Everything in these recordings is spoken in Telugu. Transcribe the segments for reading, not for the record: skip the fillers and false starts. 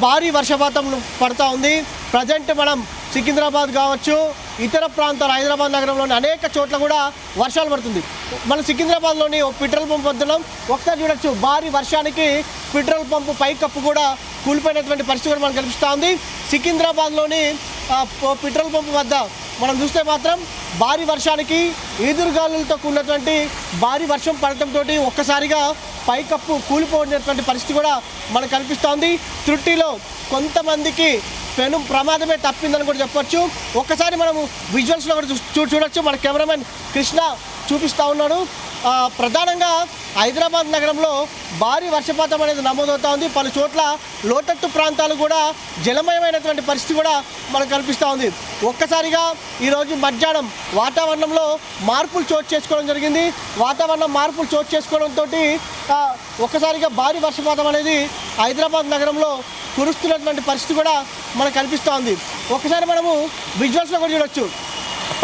భారీ వర్షపాతం పడుతూ ఉంది. ప్రజెంట్ మనం సికింద్రాబాద్ కావచ్చు, ఇతర ప్రాంతాలు హైదరాబాద్ నగరంలోని అనేక చోట్ల కూడా వర్షాలు పడుతుంది. మనం సికింద్రాబాద్లోని పెట్రోల్ పంప్ వద్దున్నాం. ఒకసారి చూడొచ్చు, భారీ వర్షానికి పెట్రోల్ పంపు పైకప్పు కూడా కూలిపోయినటువంటి పరిస్థితి కూడా మనకు కనిపిస్తూ ఉంది. సికింద్రాబాద్లోని పెట్రోల్ పంపు వద్ద మనం చూస్తే మాత్రం భారీ వర్షానికి ఈదురుగాలులతో కూడినటువంటి భారీ వర్షం పడటంతో ఒక్కసారిగా పైకప్పు కూలిపోయినటువంటి పరిస్థితి కూడా మనకు కనిపిస్తోంది. త్రుట్టిలో కొంతమందికి పెను ప్రమాదమే తప్పిందని కూడా చెప్పొచ్చు. ఒక్కసారి మనము విజువల్స్లో కూడా చూడొచ్చు. మన కెమెరామెన్ కృష్ణ చూపిస్తూ ఉన్నాడు. ప్రధానంగా హైదరాబాద్ నగరంలో భారీ వర్షపాతం అనేది నమోదవుతూ ఉంది. పలు చోట్ల లోతట్టు ప్రాంతాలు కూడా జలమయమైనటువంటి పరిస్థితి కూడా మనకు కనిపిస్తూ ఉంది. ఒక్కసారిగా ఈరోజు మధ్యాహ్నం వాతావరణంలో మార్పులు చోటు చేసుకోవడం జరిగింది. వాతావరణం మార్పులు చోటు చేసుకోవడంతో ఒక్కసారిగా భారీ వర్షపాతం అనేది హైదరాబాద్ నగరంలో కురుస్తున్నటువంటి పరిస్థితి కూడా మనకు కనిపిస్తూ ఉంది. ఒకసారి మనము విజువల్స్లో కూడా చూడొచ్చు.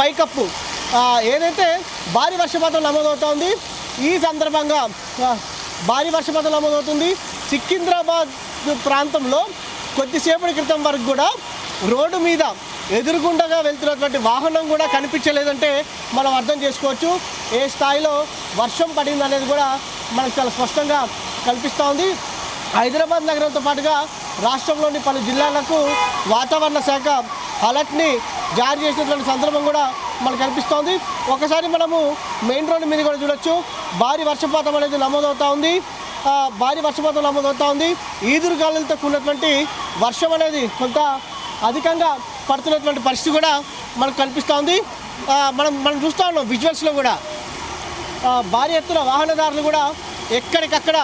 పైకప్పు ఏదైతే భారీ వర్షపాతం నమోదవుతూ ఉంది. ఈ సందర్భంగా భారీ వర్షపాతం నమోదవుతుంది. సికింద్రాబాద్ ప్రాంతంలో కొద్దిసేపటి క్రితం వరకు కూడా రోడ్డు మీద ఎదురుగుండగా వెళ్తున్నటువంటి వాహనం కూడా కనిపించలేదంటే మనం అర్థం చేసుకోవచ్చు ఏ స్థాయిలో వర్షం పడింది అనేది కూడా మనకు చాలా స్పష్టంగా కనిపిస్తూ ఉంది. హైదరాబాద్ నగరంతో పాటుగా రాష్ట్రంలోని పలు జిల్లాలకు వాతావరణ శాఖ అలర్ట్ని జారీ చేసినటువంటి సందర్భం కూడా మనకు కనిపిస్తోంది. ఒకసారి మనము మెయిన్ రోడ్డు మీద కూడా చూడొచ్చు. భారీ వర్షపాతం అనేది నమోదవుతూ ఉంది. భారీ వర్షపాతం నమోదవుతూ ఉంది. ఈదురుగాలులతో కూడినటువంటి వర్షం అనేది కొంత అధికంగా పడుతున్నటువంటి పరిస్థితి కూడా మనకు కనిపిస్తోంది. మనం చూస్తూ ఉన్నాం విజువల్స్లో కూడా భారీ ఎత్తున వాహనదారులు కూడా ఎక్కడికక్కడ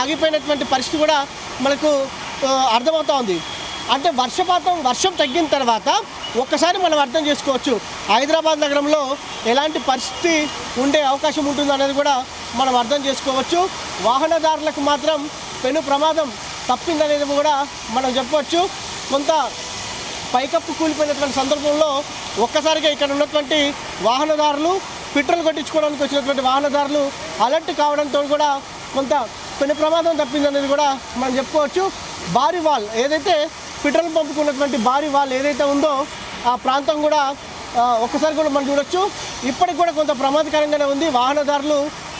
ఆగిపోయినటువంటి పరిస్థితి కూడా మనకు అర్థమవుతూ ఉంది. అంటే వర్షం తగ్గిన తర్వాత ఒక్కసారి మనం అర్థం చేసుకోవచ్చు హైదరాబాద్ నగరంలో ఎలాంటి పరిస్థితి ఉండే అవకాశం ఉంటుంది అనేది కూడా మనం అర్థం చేసుకోవచ్చు. వాహనదారులకు మాత్రం పెను ప్రమాదం తప్పిందనేది కూడా మనం చెప్పవచ్చు. కొంత పైకప్పు కూలిపోయినటువంటి సందర్భంలో ఒక్కసారిగా ఇక్కడ ఉన్నటువంటి వాహనదారులు, పెట్రోల్ కొట్టించుకోవడానికి వచ్చినటువంటి వాహనదారులు అలర్ట్ కావడంతో కూడా కొంత పెను ప్రమాదం తప్పిందనేది కూడా మనం చెప్పుకోవచ్చు. భారీ వాల్ ఏదైతే పెట్రోల్ పంపుకు ఉన్నటువంటి భారీ వాల్ ఏదైతే ఉందో ఆ ప్రాంతం కూడా ఒక్కసారి కూడా మనం చూడొచ్చు. ఇప్పటికి కూడా కొంత ప్రమాదకరంగానే ఉంది. వాహనదారులు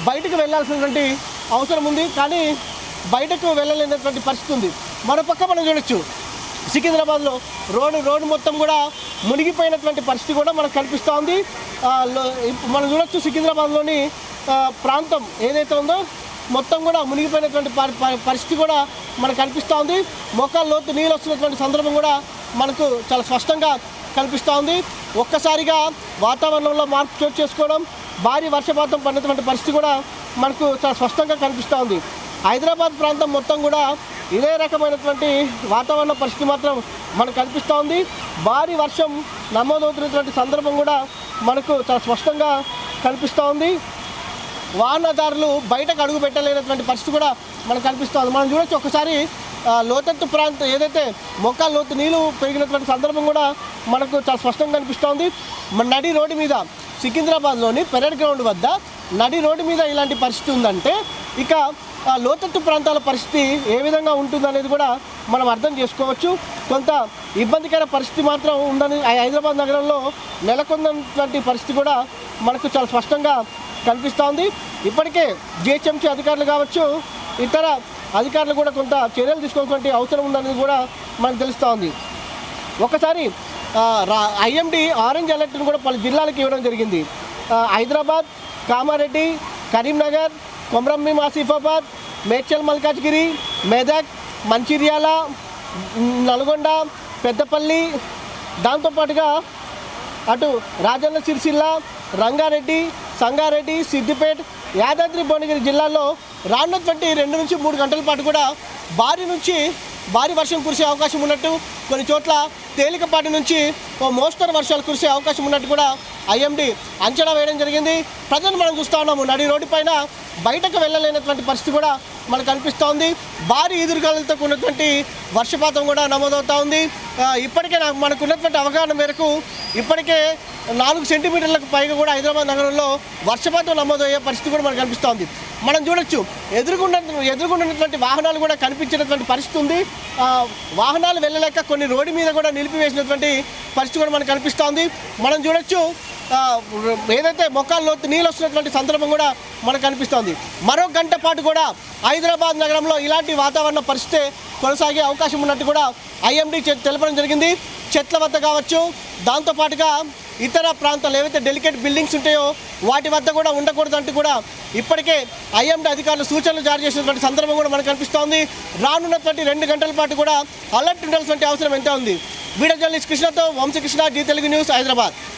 బయటకు వెళ్ళాల్సినటువంటి అవసరం ఉంది, కానీ బయటకు వెళ్ళలేనటువంటి పరిస్థితి ఉంది. మరోపక్క మనం చూడొచ్చు సికింద్రాబాద్లో రోడ్డు మొత్తం కూడా మునిగిపోయినటువంటి పరిస్థితి కూడా మనకు కనిపిస్తూ ఉంది. మనం చూడొచ్చు సికింద్రాబాద్లోని ప్రాంతం ఏదైతే ఉందో మొత్తం కూడా మునిగిపోయినటువంటి పరిస్థితి కూడా మనకు కనిపిస్తూ ఉంది. మోకాళ్ళ లోతు నీళ్ళు వస్తున్నటువంటి సందర్భం కూడా మనకు చాలా స్పష్టంగా కనిపిస్తూ ఉంది. ఒక్కసారిగా వాతావరణంలో మార్పు చోటు చేసుకోవడం, భారీ వర్షపాతం పడినటువంటి పరిస్థితి కూడా మనకు చాలా స్పష్టంగా కనిపిస్తూ ఉంది. హైదరాబాద్ ప్రాంతం మొత్తం కూడా ఇదే రకమైనటువంటి వాతావరణ పరిస్థితి మాత్రం మనకు కనిపిస్తూ ఉంది. భారీ వర్షం నమోదవుతున్నటువంటి సందర్భం కూడా మనకు చాలా స్పష్టంగా కనిపిస్తూ ఉంది. వాహనదారులు బయటకు అడుగు పెట్టలేనటువంటి పరిస్థితి కూడా మనకు కనిపిస్తుంది. మనం చూడొచ్చు ఒకసారి లోతట్టు ప్రాంతం ఏదైతే మోకాళ్ళ లోతు నీళ్ళు పెరిగినటువంటి సందర్భం కూడా మనకు చాలా స్పష్టంగా కనిపిస్తోంది. నడి రోడ్డు మీద సికింద్రాబాద్లోని పెరేడ్ గ్రౌండ్ వద్ద నడి రోడ్డు మీద ఇలాంటి పరిస్థితి ఉందంటే ఇక లోతట్టు ప్రాంతాల పరిస్థితి ఏ విధంగా ఉంటుందనేది కూడా మనం అర్థం చేసుకోవచ్చు. కొంత ఇబ్బందికర పరిస్థితి మాత్రం ఉందని హైదరాబాద్ నగరంలో నెలకొన్నటువంటి పరిస్థితి కూడా మనకు చాలా స్పష్టంగా కనిపిస్తోంది. ఇప్పటికే జిహెచ్ఎంసీ అధికారులు కావచ్చు, ఇతర అధికారులు కూడా కొంత చర్యలు తీసుకోవాల్సిన అవసరం ఉందనేది కూడా మనకు తెలుస్తోంది. ఒకసారి ఐఎండీ ఆరెంజ్ అలర్ట్ను కూడా పలు జిల్లాలకు ఇవ్వడం జరిగింది. హైదరాబాద్, కామారెడ్డి, కరీంనగర్, కొమరంభీం ఆసిఫాబాద్, మేడ్చల్ మల్కాజ్గిరి, మెదక్, మంచిర్యాల, నల్గొండ, పెద్దపల్లి, దాంతోపాటుగా అటు రాజన్న సిరిసిల్ల, రంగారెడ్డి, సంగారెడ్డి, సిద్దిపేట, యాదాద్రి భువనగిరి జిల్లాల్లో రానున్నటువంటి 2 నుంచి 3 గంటల పాటు కూడా భారీ వర్షం కురిసే అవకాశం ఉన్నట్టు, కొన్ని చోట్ల తేలికపాటి నుంచి మోస్తరు వర్షాలు కురిసే అవకాశం ఉన్నట్టు కూడా ఐఎండీ అంచనా వేయడం జరిగింది. ప్రజలు మనం చూస్తూ ఉన్నాము, నడి రోడ్డు పైన బయటకు వెళ్ళలేనటువంటి పరిస్థితి కూడా మనకు కనిపిస్తోంది. భారీ ఈదురుగాలులతో ఉన్నటువంటి వర్షపాతం కూడా నమోదవుతూ ఉంది. ఇప్పటికే మనకు ఉన్నటువంటి అవగాహన మేరకు ఇప్పటికే 4 సెంటీమీటర్లకు పైగా కూడా హైదరాబాద్ నగరంలో వర్షపాతం నమోదయ్యే పరిస్థితి కూడా మనకు కనిపిస్తోంది. మనం చూడొచ్చు ఎదురుగున్నటువంటి వాహనాలు కూడా కనిపించినటువంటి పరిస్థితి ఉంది. వాహనాలు వెళ్ళలేక కొన్ని రోడ్డు మీద కూడా నిలిపివేసినటువంటి పరిస్థితి కూడా మనకు కనిపిస్తోంది. మనం చూడొచ్చు ఏదైతే మొక్కల్లో నీళ్ళు వస్తున్నటువంటి సందర్భం కూడా మనకు కనిపిస్తోంది. మరో గంట పాటు కూడా హైదరాబాద్ నగరంలో ఇలాంటి వాతావరణ పరిస్థితి కొనసాగే అవకాశం ఉన్నట్టు కూడా ఐఎండీ తెలపడం జరిగింది. చెట్ల వద్ద కావచ్చు, దాంతోపాటుగా ఇతర ప్రాంతాలు ఏవైతే డెలికేట్ బిల్డింగ్స్ ఉంటాయో వాటి వద్ద కూడా ఉండకూడదంటూ కూడా ఇప్పటికే ఐఎండీ అధికారులు సూచనలు జారీ చేసినటువంటి సందర్భం కూడా మనకు కనిపిస్తోంది. రానున్నటువంటి 2 గంటల పాటు కూడా అలర్ట్ ఉండాల్సిన అవసరం ఎంత ఉంది. వీడియో జర్నలిస్ట్ కృష్ణతో వంశీకృష్ణ, జీ తెలుగు న్యూస్, హైదరాబాద్.